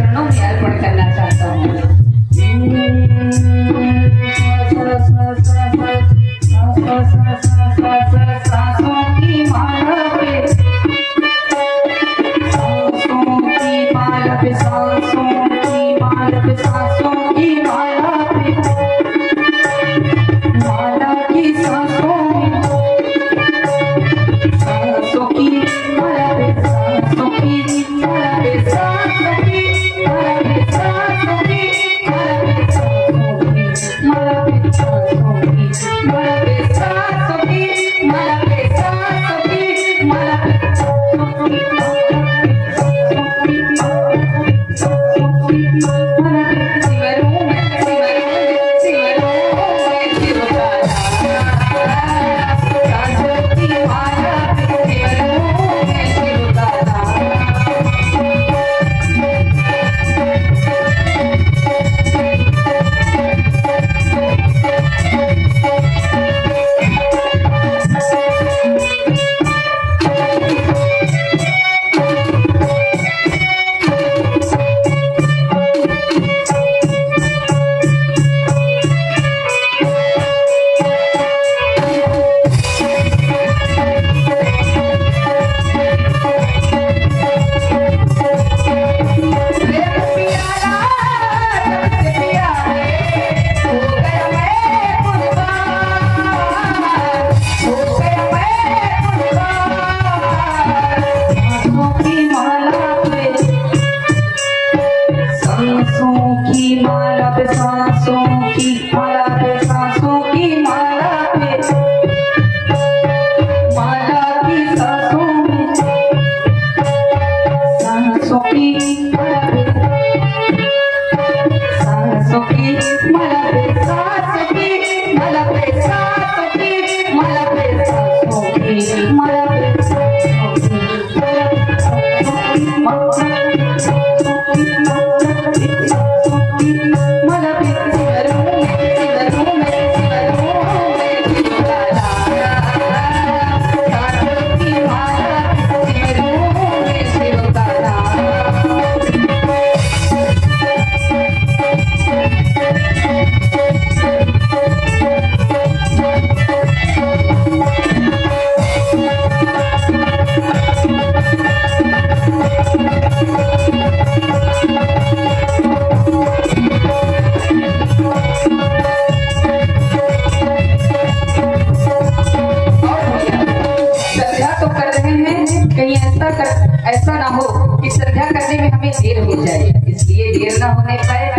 चरणों में अर्पण करना चाहता हूँ। सांसों की माला पे, सांसों की माला पे, सांसों की माला पे, सांसों की माला पे, माला की सांसों में, सांसों की माला पे, सांसों की माला पे, सांसों की माला पे, सांसों की माला पे, सांसों की माला पे, सांसों की माला पे, सांसों की माला पे, सांसों की माला पे, सांसों की ऐसा ना हो कि संध्या करने में हमें देर हो जाए, इसलिए देर ना होने पाए